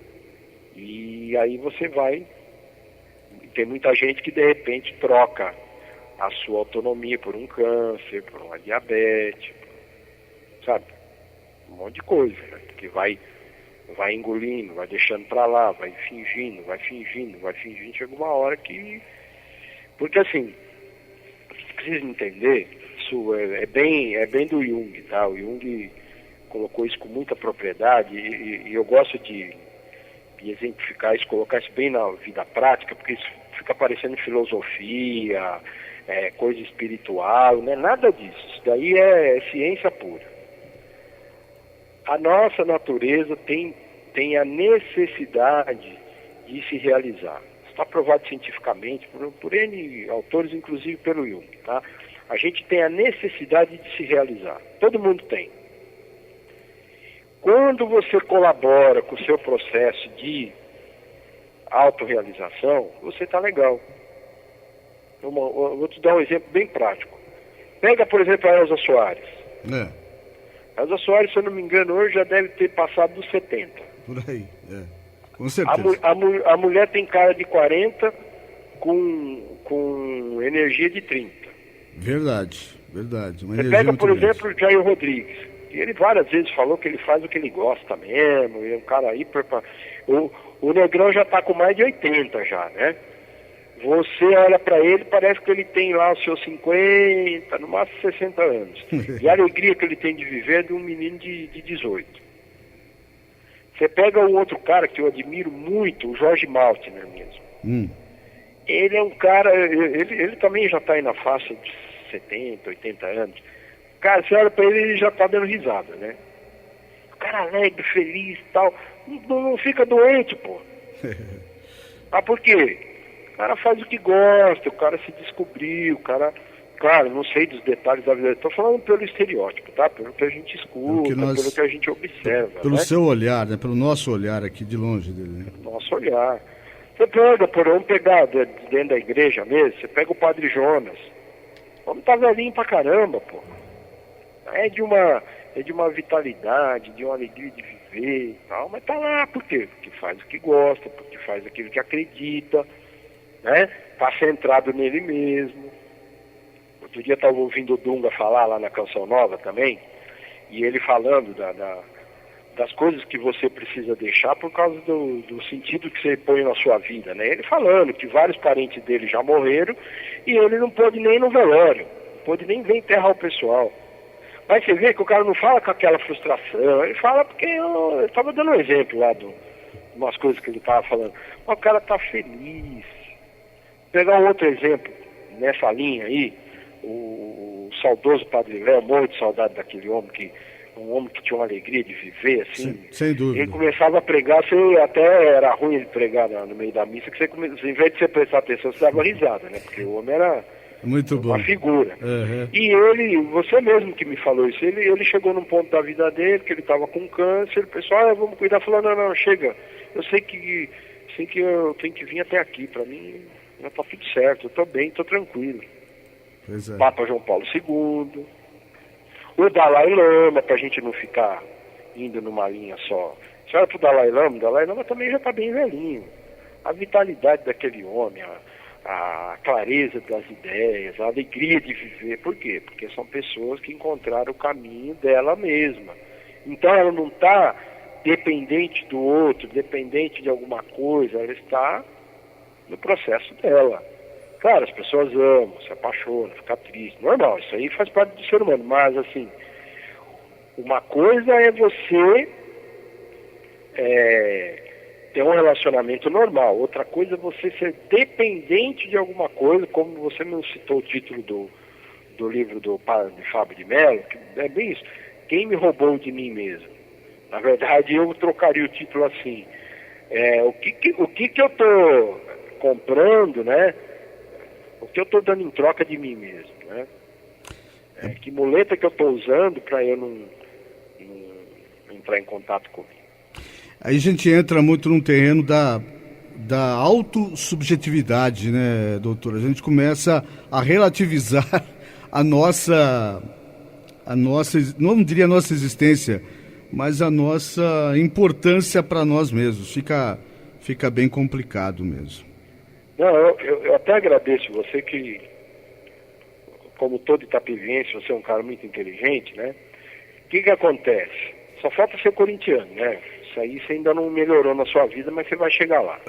E aí você vai... Tem muita gente que de repente troca a sua autonomia por um câncer, por uma diabetes, sabe? Um monte de coisa, né? Que vai engolindo, vai deixando pra lá, vai fingindo, chega uma hora que... Porque assim, você precisa entender, isso é bem do Jung, tá? O Jung colocou isso com muita propriedade e eu gosto de exemplificar isso, colocar isso bem na vida prática, porque isso fica parecendo filosofia, coisa espiritual, não é nada disso. Isso daí é ciência pura. A nossa natureza tem a necessidade de se realizar. Está provado cientificamente por N autores, inclusive pelo Jung, tá? A gente tem a necessidade de se realizar. Todo mundo tem. Quando você colabora com o seu processo de autorrealização, você está legal. Eu vou te dar um exemplo bem prático. Pega, por exemplo, a Elza Soares. A Elza Soares, se eu não me engano, hoje já deve ter passado dos 70. Por aí, com certeza. A mulher tem cara de 40 com energia de 30. Verdade. Você pega, por exemplo, o Jair Rodrigues. Ele várias vezes falou que ele faz o que ele gosta mesmo, e é um cara hiper... O Negrão já está com mais de 80 já, né? Você olha para ele, parece que ele tem lá os seus 50, no máximo 60 anos. E a alegria que ele tem de viver é de um menino de 18. Você pega um outro cara que eu admiro muito, o Jorge Maltner mesmo. Ele é um cara, ele também já está aí na faixa de 70, 80 anos. Cara, você olha pra ele já tá dando risada, né? O cara alegre, feliz e tal. Não fica doente, pô. Por quê? O cara faz o que gosta, o cara se descobriu, o cara... Claro, não sei dos detalhes da vida. Estou falando pelo estereótipo, tá? Pelo que a gente escuta, pelo que a gente observa. Pelo né? seu olhar, né? Pelo nosso olhar aqui de longe dele. Né? Nosso olhar. Você pega, vamos pegar dentro da igreja mesmo, você pega o Padre Jonas. O homem tá velhinho pra caramba, pô. É de uma vitalidade, de uma alegria de viver e tal, mas tá lá, por quê? Porque faz o que gosta, porque faz aquilo que acredita, né? Tá centrado nele mesmo. Outro dia eu estava ouvindo o Dunga falar lá na Canção Nova também, e ele falando das coisas que você precisa deixar por causa do sentido que você põe na sua vida, né? Ele falando que vários parentes dele já morreram e ele não pôde nem ir no velório, não pôde nem ver enterrar o pessoal. Mas você vê que o cara não fala com aquela frustração, ele fala porque eu estava dando um exemplo lá de umas coisas que ele estava falando. O cara está feliz. Vou pegar um outro exemplo nessa linha aí, o saudoso Padre Léo, morro de saudade daquele homem um homem que tinha uma alegria de viver, assim. Sem dúvida. Ele começava a pregar, até era ruim ele pregar no meio da missa, que você, em vez de você prestar atenção, você dava risada, né? Porque o homem era muito uma bom. figura. Uhum. E ele, você mesmo que me falou isso, ele chegou num ponto da vida dele, que ele estava com câncer, o pessoal, vamos cuidar, falou, não, chega, eu sei que eu tenho que vir até aqui, pra mim já tá tudo certo, eu tô bem, tô tranquilo. Pois é. Papa João Paulo II, o Dalai Lama, pra gente não ficar indo numa linha só. Se olha pro Dalai Lama também já tá bem velhinho. A vitalidade daquele homem, a clareza das ideias, a alegria de viver. Por quê? Porque são pessoas que encontraram o caminho dela mesma. Então ela não está dependente do outro, dependente de alguma coisa, ela está no processo dela. Claro, as pessoas amam, se apaixonam, ficam tristes, normal, isso aí faz parte do ser humano, mas assim, uma coisa é você ter um relacionamento normal, outra coisa é você ser dependente de alguma coisa, como você me citou o título do livro do padre Fábio de Mello, que é bem isso, quem me roubou de mim mesmo? Na verdade, eu trocaria o título assim, o que eu estou comprando, né? O que eu estou dando em troca de mim mesmo, né? Que muleta que eu estou usando para eu não entrar em contato comigo. Aí a gente entra muito num terreno da autossubjetividade, né, doutor? A gente começa a relativizar a nossa, não diria a nossa existência, mas a nossa importância para nós mesmos. Fica bem complicado mesmo. Não, eu até agradeço você que, como todo itapiviense, você é um cara muito inteligente, né? O que acontece? Só falta ser corintiano, né? Isso aí você ainda não melhorou na sua vida, mas você vai chegar lá.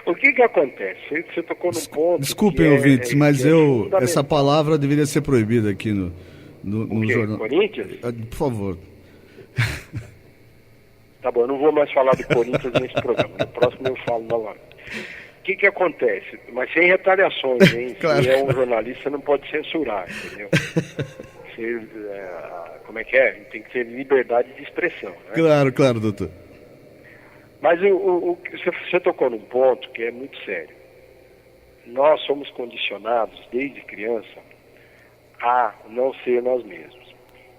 O que acontece? Você tocou num ponto... Desculpem, ouvintes, mas essa palavra deveria ser proibida aqui no jornal. Corinthians? Por favor. Tá bom, eu não vou mais falar do Corinthians nesse programa. No próximo eu falo novamente. O que acontece? Mas sem retaliações, hein? Claro. Se é um jornalista, você não pode censurar, entendeu? Como é que é? Tem que ter liberdade de expressão, né? Claro, doutor. Mas você tocou num ponto que é muito sério. Nós somos condicionados, desde criança, a não ser nós mesmos.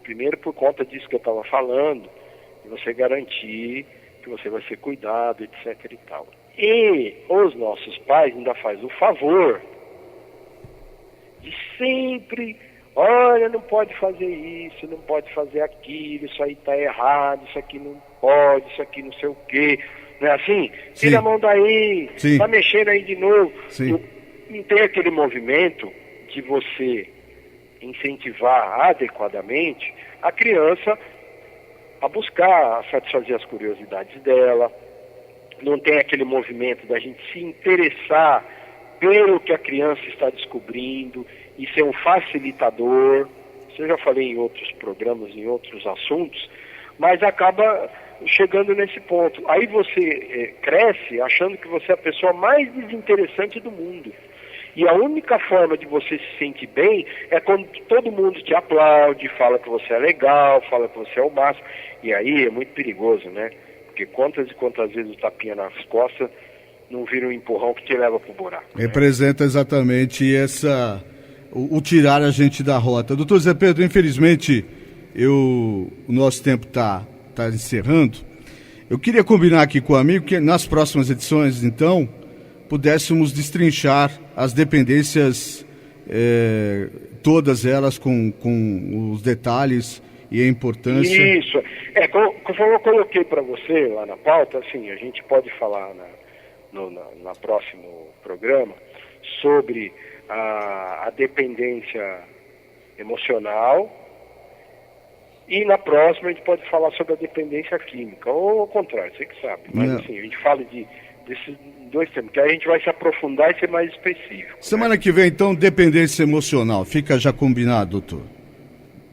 Primeiro por conta disso que eu estava falando, você garantir que você vai ser cuidado, etc. e tal. E os nossos pais ainda fazem o favor de sempre, olha, não pode fazer isso, não pode fazer aquilo, isso aí está errado, isso aqui não pode, isso aqui não sei o quê. Não é assim? Sim. Tira a mão daí, Sim. tá mexendo aí de novo. Sim. Não tem aquele movimento de você incentivar adequadamente a criança a buscar, a satisfazer as curiosidades dela. Não tem aquele movimento da gente se interessar pelo que a criança está descobrindo e ser um facilitador. Isso eu já falei em outros programas, em outros assuntos, mas acaba chegando nesse ponto. Aí você cresce achando que você é a pessoa mais desinteressante do mundo. E a única forma de você se sentir bem é quando todo mundo te aplaude, fala que você é legal, fala que você é o máximo. E aí é muito perigoso, né? Porque quantas e quantas vezes o tapinha nas costas não vira um empurrão que te leva pro buraco. Representa exatamente o tirar a gente da rota. Doutor Zé Pedro, infelizmente, o nosso tempo está encerrando. Eu queria combinar aqui com o amigo que nas próximas edições, então, pudéssemos destrinchar as dependências, todas elas com os detalhes e a importância. Isso. Conforme eu coloquei para você lá na pauta, assim, a gente pode falar na próximo programa sobre a dependência emocional, e na próxima a gente pode falar sobre a dependência química, ou ao contrário, você que sabe. Mas assim, a gente fala desses dois temas, que aí a gente vai se aprofundar e ser mais específico. Semana que vem, então, dependência emocional. Fica já combinado, doutor?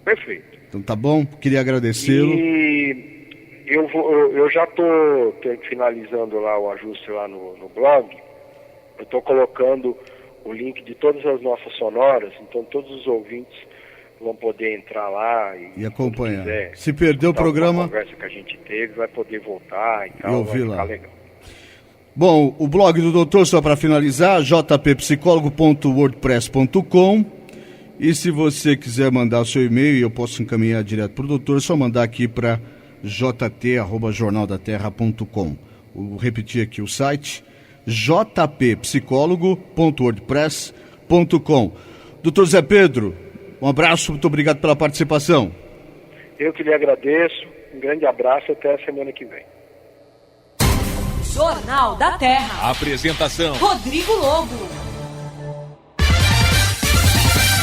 Perfeito. Então tá bom, queria agradecê-lo. E eu já estou finalizando lá o ajuste lá no blog. Eu estou colocando o link de todas as nossas sonoras, então todos os ouvintes vão poder entrar lá e acompanhar. Se perder o programa, a conversa que a gente teve, vai poder voltar e tal, e ouvir vai ficar lá. legal. Bom, o blog do doutor, só para finalizar, jppsicólogo.wordpress.com. E se você quiser mandar o seu e-mail, eu posso encaminhar direto para o doutor, é só mandar aqui para jt@jornaldaterra.com. Vou repetir aqui o site, jppsicólogo.wordpress.com. Doutor Zé Pedro, um abraço, muito obrigado pela participação. Eu que lhe agradeço, um grande abraço, até a semana que vem. Jornal da Terra. Apresentação: Rodrigo Lobo.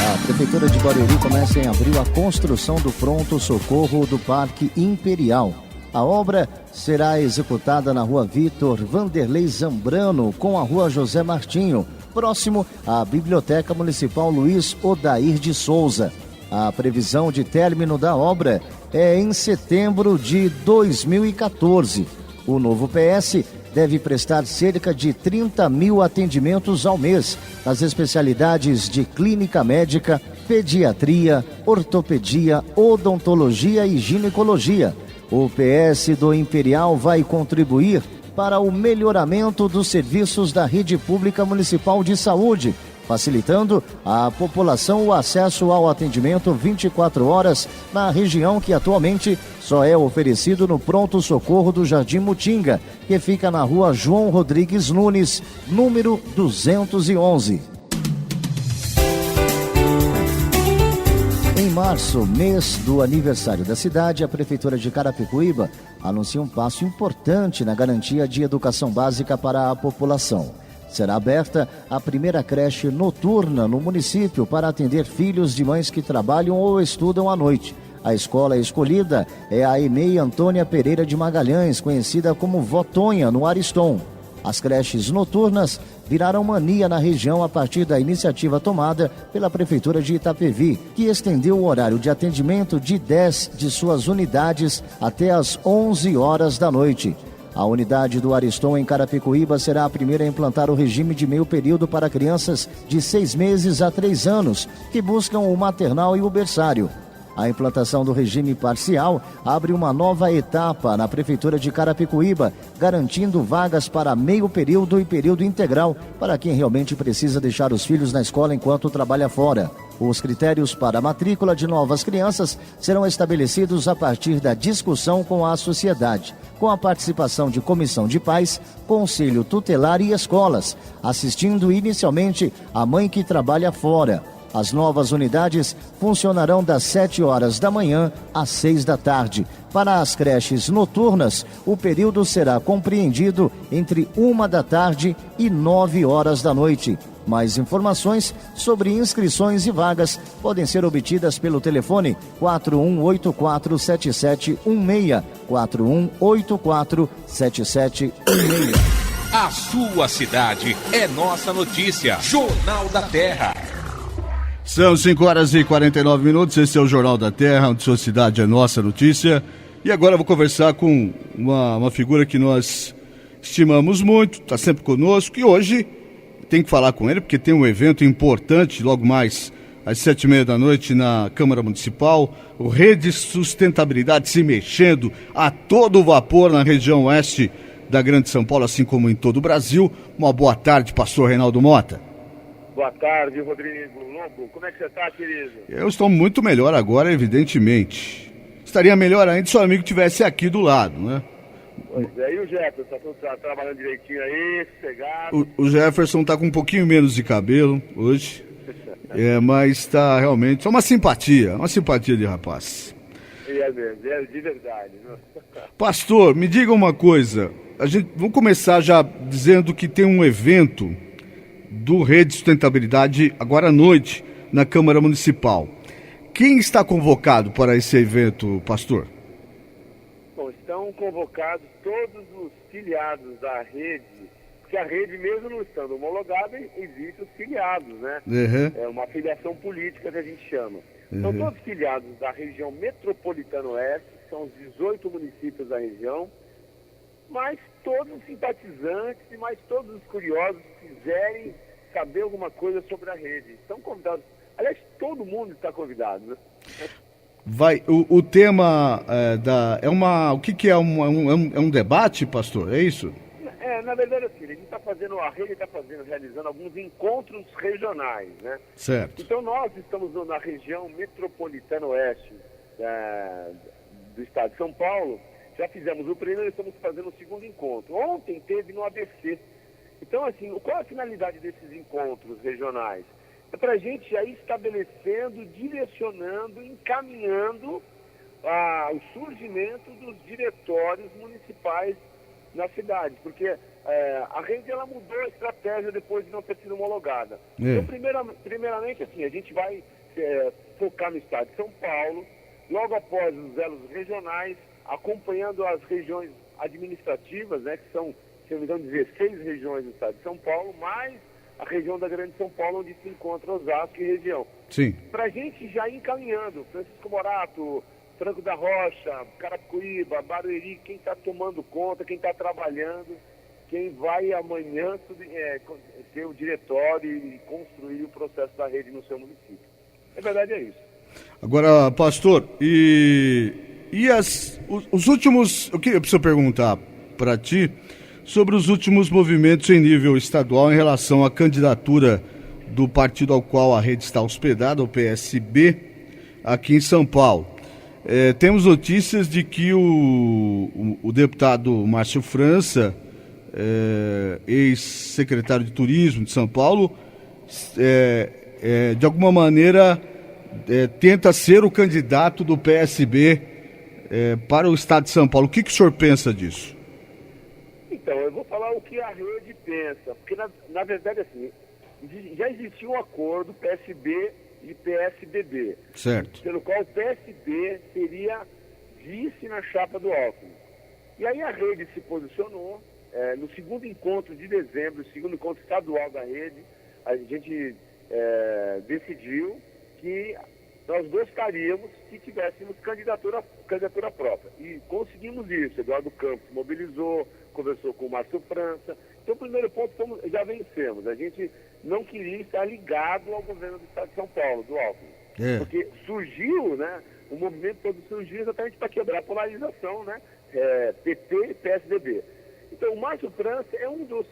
A Prefeitura de Barueri começa em abril a construção do pronto-socorro do Parque Imperial. A obra será executada na Rua Vitor Vanderlei Zambrano, com a Rua José Martinho, próximo à Biblioteca Municipal Luiz Odair de Souza. A previsão de término da obra é em setembro de 2014. O novo PS deve prestar cerca de 30 mil atendimentos ao mês nas especialidades de clínica médica, pediatria, ortopedia, odontologia e ginecologia. O PS do Imperial vai contribuir para o melhoramento dos serviços da rede pública municipal de saúde, facilitando à população o acesso ao atendimento 24 horas na região que atualmente só é oferecido no pronto-socorro do Jardim Mutinga, que fica na Rua João Rodrigues Nunes, número 211. Em março, mês do aniversário da cidade, a Prefeitura de Carapicuíba anuncia um passo importante na garantia de educação básica para a população. Será aberta a primeira creche noturna no município para atender filhos de mães que trabalham ou estudam à noite. A escola escolhida é a EMEI Antônia Pereira de Magalhães, conhecida como Votonha, no Ariston. As creches noturnas viraram mania na região a partir da iniciativa tomada pela Prefeitura de Itapevi, que estendeu o horário de atendimento de 10 de suas unidades até às 11 horas da noite. A unidade do Ariston em Carapicuíba será a primeira a implantar o regime de meio período para crianças de 6 meses a 3 anos, que buscam o maternal e o berçário. A implantação do regime parcial abre uma nova etapa na Prefeitura de Carapicuíba, garantindo vagas para meio período e período integral para quem realmente precisa deixar os filhos na escola enquanto trabalha fora. Os critérios para a matrícula de novas crianças serão estabelecidos a partir da discussão com a sociedade, com a participação de comissão de pais, conselho tutelar e escolas, assistindo inicialmente a mãe que trabalha fora. As novas unidades funcionarão das 7 horas da manhã às 6 da tarde. Para as creches noturnas, o período será compreendido entre 1 da tarde e 9 horas da noite. Mais informações sobre inscrições e vagas podem ser obtidas pelo telefone 41847716, 41847716. A sua cidade é nossa notícia. Jornal da Terra. São 5 horas e 49 minutos, esse é o Jornal da Terra, onde sua cidade é nossa notícia. E agora eu vou conversar com uma figura que nós estimamos muito, está sempre conosco, e hoje tem que falar com ele, porque tem um evento importante, logo mais às 7h30 da noite na Câmara Municipal, o Rede Sustentabilidade se mexendo a todo vapor na região oeste da Grande São Paulo, assim como em todo o Brasil. Uma boa tarde, pastor Reinaldo Mota. Boa tarde, Rodrigo Lobo. Como é que você está, querido? Eu estou muito melhor agora, evidentemente. Estaria melhor ainda se o amigo estivesse aqui do lado, né? E aí o Jefferson, tá trabalhando direitinho aí, sossegado. O Jefferson tá com um pouquinho menos de cabelo hoje, mas tá realmente, é uma simpatia de rapaz. É mesmo, é de verdade. Né? Pastor, me diga uma coisa, vamos começar já dizendo que tem um evento do Rede Sustentabilidade agora à noite na Câmara Municipal. Quem está convocado para esse evento, pastor? Bom, estão convocados todos os filiados da rede, porque a rede, mesmo não estando homologada, existe os filiados, né? Uhum. É uma filiação política que a gente chama. São todos filiados da região metropolitana oeste, são os 18 municípios da região, mas todos os simpatizantes e mais todos os curiosos que quiserem saber alguma coisa sobre a rede. Estão convidados. Aliás, todo mundo está convidado, né? O tema o que é um debate, pastor? É isso? Na verdade, assim, a rede está realizando alguns encontros regionais, né? Certo. Então nós estamos na região metropolitana oeste do estado de São Paulo, já fizemos o primeiro e estamos fazendo o segundo encontro. Ontem teve no ABC. Então, assim, qual é a finalidade desses encontros regionais? É para a gente já ir estabelecendo, direcionando, encaminhando o surgimento dos diretórios municipais na cidade, porque a rede ela mudou a estratégia depois de não ter sido homologada. Então, primeiramente, assim, a gente vai focar no estado de São Paulo, logo após os elos regionais, acompanhando as regiões administrativas, né, que são, se não me engano, 16 regiões do estado de São Paulo, mais a região da Grande São Paulo, onde se encontra Osasco e região. Sim. Para a gente já ir encaminhando, Francisco Morato, Franco da Rocha, Carapicuíba, Barueri, quem está tomando conta, quem está trabalhando, quem vai amanhã ter o diretório e construir o processo da rede no seu município. Na verdade é isso. Agora, pastor, os últimos... Eu preciso perguntar para ti sobre os últimos movimentos em nível estadual em relação à candidatura do partido ao qual a rede está hospedada, o PSB, aqui em São Paulo. Temos notícias de que o deputado Márcio França, ex-secretário de Turismo de São Paulo, de alguma maneira tenta ser o candidato do PSB para o estado de São Paulo. O que o senhor pensa disso? Então, eu vou falar o que a rede pensa, porque na verdade, assim, já existia um acordo PSB e PSDB, certo, pelo qual o PSB seria vice na chapa do Alckmin. E aí a rede se posicionou, no segundo encontro de dezembro, o segundo encontro estadual da rede, a gente decidiu que nós gostaríamos que tivéssemos candidatura própria. E conseguimos isso. Eduardo Campos mobilizou, conversou com o Márcio França. Então, o primeiro ponto, já vencemos. A gente não queria estar ligado ao governo do estado de São Paulo, do Alckmin. Porque surgiu, né? O movimento todo surgiu exatamente para quebrar a polarização, né? PT e PSDB. Então, o Márcio França é um dos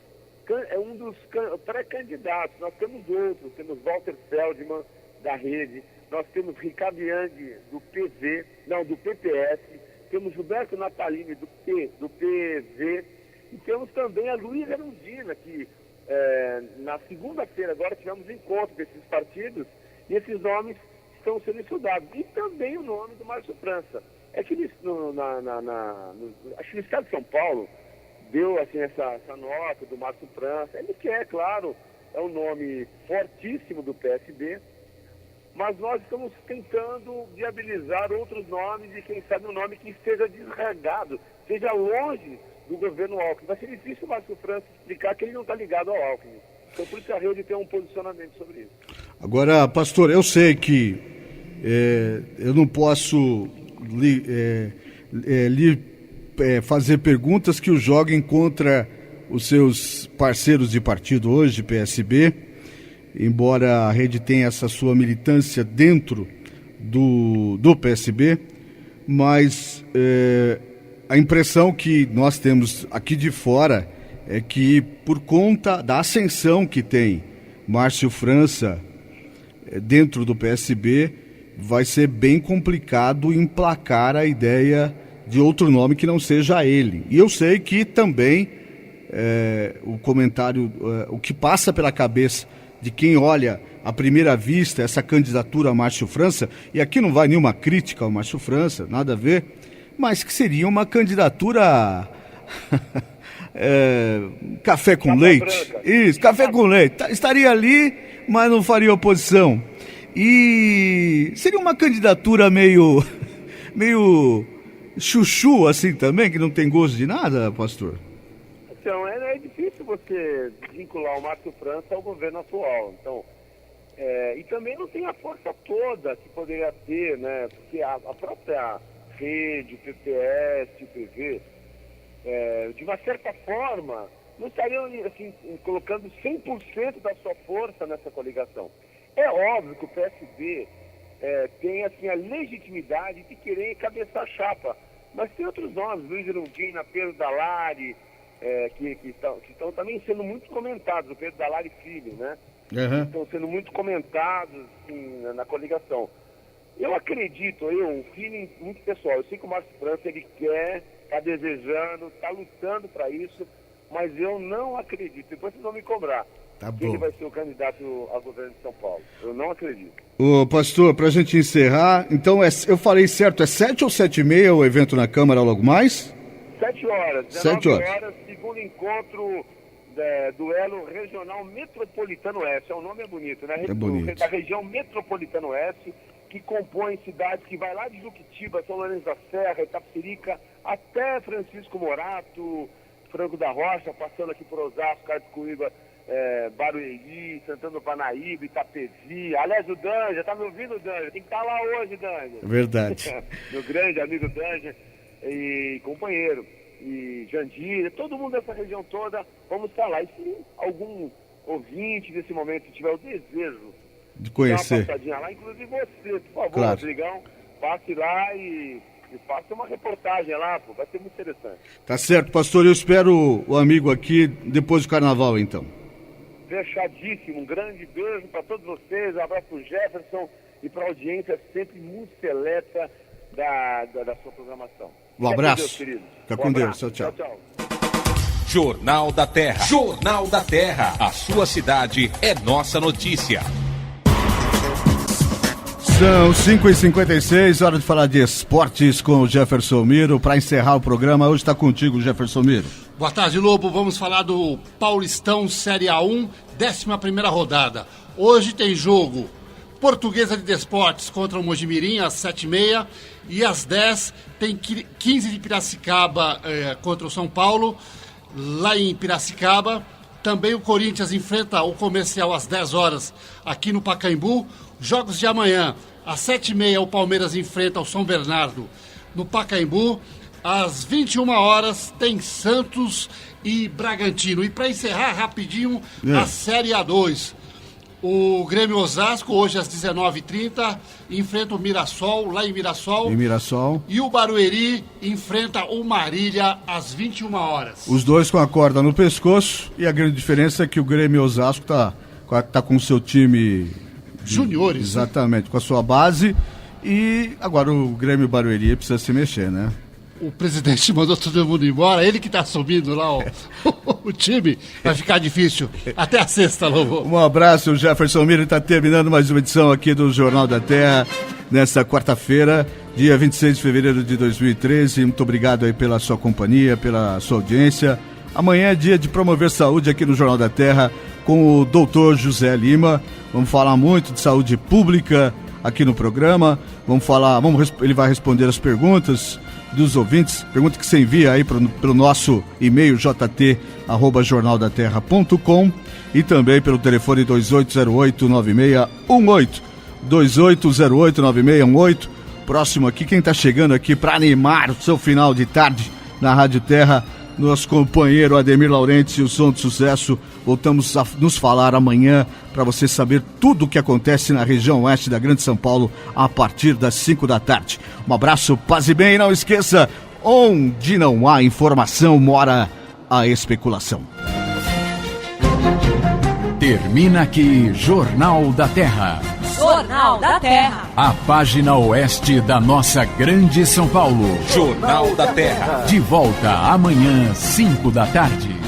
pré-candidatos. Nós temos outros, temos Walter Feldman, da rede, nós temos Ricardo Yang, do PPS, temos Gilberto Natalini, do PV, e temos também a Luísa Erundina, que na segunda-feira agora tivemos encontro desses partidos, e esses nomes estão sendo estudados. E também o nome do Márcio França. É que acho que o estado de São Paulo deu assim, essa nota do Márcio França. Ele quer, claro, é um nome fortíssimo do PSB, mas nós estamos tentando viabilizar outros nomes e, quem sabe, um nome que esteja desregado, esteja longe do governo Alckmin. Vai ser difícil o Márcio França explicar que ele não está ligado ao Alckmin. Então, por isso a rede tem um posicionamento sobre isso. Agora, pastor, eu sei que eu não posso fazer perguntas que o joguem contra os seus parceiros de partido hoje, PSB, embora a rede tenha essa sua militância dentro do PSB, mas a impressão que nós temos aqui de fora é que, por conta da ascensão que tem Márcio França dentro do PSB, vai ser bem complicado emplacar a ideia de outro nome que não seja ele. E eu sei que também o comentário, o que passa pela cabeça de quem olha à primeira vista essa candidatura a Márcio França, e aqui não vai nenhuma crítica ao Márcio França, nada a ver, mas que seria uma candidatura café com leite. Isso, café com leite. Estaria ali, mas não faria oposição. E seria uma candidatura meio chuchu assim também, que não tem gosto de nada, pastor? Então, é difícil você vincular o Márcio França ao governo atual. Então, e também não tem a força toda que poderia ter, né? Porque a própria rede, o PPS, o PV, de uma certa forma, não estariam assim, colocando 100% da sua força nessa coligação. É óbvio que o PSB tem assim, a legitimidade de querer encabeçar a chapa, mas tem outros nomes, Luiz Erundina, Pedro Dallari, que estão também sendo muito comentados, o Pedro Dallari Filho, né? Uhum. Estão sendo muito comentados assim, na coligação. Eu acredito, um feeling muito pessoal, eu sei que o Márcio França ele quer, está desejando, está lutando para isso, mas eu não acredito, depois vocês vão me cobrar, que ele vai ser o candidato ao governo de São Paulo. Eu não acredito. Ô, pastor, para a gente encerrar, então eu falei certo, é 7 ou 7h30 o evento na Câmara logo mais? 7 horas, 19 horas, segundo encontro, duelo regional Metropolitano Oeste, o nome é bonito, né? É bonito. Da região Metropolitano Oeste, que compõe cidades que vai lá de Juquitiba, São Lourenço da Serra, Itapecerica, até Francisco Morato, Franco da Rocha, passando aqui por Osasco, Carapicuíba, Barueri, Santana do Parnaíba, Itapezi. Aliás, o Danja, tá me ouvindo, Danja? Tem que estar lá hoje, Danja. Verdade. Meu grande amigo Danja e companheiro. E Jandira, todo mundo dessa região toda, vamos estar lá. E se algum ouvinte nesse momento tiver o desejo de conhecer, dar uma passadinha lá, inclusive você, por favor, claro. Rodrigão, passe lá e faça uma reportagem lá, vai ser muito interessante. Tá certo, pastor, eu espero o amigo aqui depois do carnaval, então. Fechadíssimo, um grande beijo para todos vocês, um abraço pro Jefferson e para a audiência sempre muito seleta da sua programação. Um abraço. Deus, querido. Fica com Deus. Tchau, tchau. Jornal da Terra. Jornal da Terra. A sua cidade é nossa notícia. São 5h56, hora de falar de esportes com o Jefferson Miro. Para encerrar o programa, hoje está contigo, Jefferson Miro. Boa tarde, Lobo. Vamos falar do Paulistão Série A1, 11ª rodada. Hoje tem jogo Portuguesa de Desportes contra o Mojimirim, às 7h30. E às 10 tem 15 de Piracicaba contra o São Paulo, lá em Piracicaba. Também o Corinthians enfrenta o Comercial às 10 horas aqui no Pacaembu. Jogos de amanhã, às 7h30 o Palmeiras enfrenta o São Bernardo no Pacaembu. Às 21 horas tem Santos e Bragantino. E para encerrar rapidinho, a Série A2. O Grêmio Osasco, hoje às 19h30, enfrenta o Mirassol, lá em Mirassol. E o Barueri enfrenta o Marília às 21 horas. Os dois com a corda no pescoço. E a grande diferença é que o Grêmio Osasco tá com o seu time... Juniores. Exatamente, né? Com a sua base. E agora o Grêmio Barueri precisa se mexer, né? O presidente mandou todo mundo embora, ele que está assumindo lá o time, vai ficar difícil. Até a sexta, Lobo. Um abraço, o Jefferson Miro está terminando mais uma edição aqui do Jornal da Terra, nesta quarta-feira, dia 26 de fevereiro de 2013. Muito obrigado aí pela sua companhia, pela sua audiência. Amanhã é dia de promover saúde aqui no Jornal da Terra com o doutor José Lima. Vamos falar muito de saúde pública aqui no programa. Ele vai responder as perguntas dos ouvintes, pergunta que você envia aí pelo nosso e-mail jt@jornaldaterra.com e também pelo telefone 2808-9618, 2808-9618. Próximo aqui, quem está chegando aqui para animar o seu final de tarde na Rádio Terra, nosso companheiro Ademir Laurenti e o Som do Sucesso. Voltamos a nos falar amanhã para você saber tudo o que acontece na região oeste da Grande São Paulo a partir das 5 da tarde. Um abraço, paz e bem, e não esqueça, onde não há informação mora a especulação. Termina aqui Jornal da Terra. Jornal da Terra. A página oeste da nossa grande São Paulo. Jornal da Terra. De volta amanhã, 5 da tarde.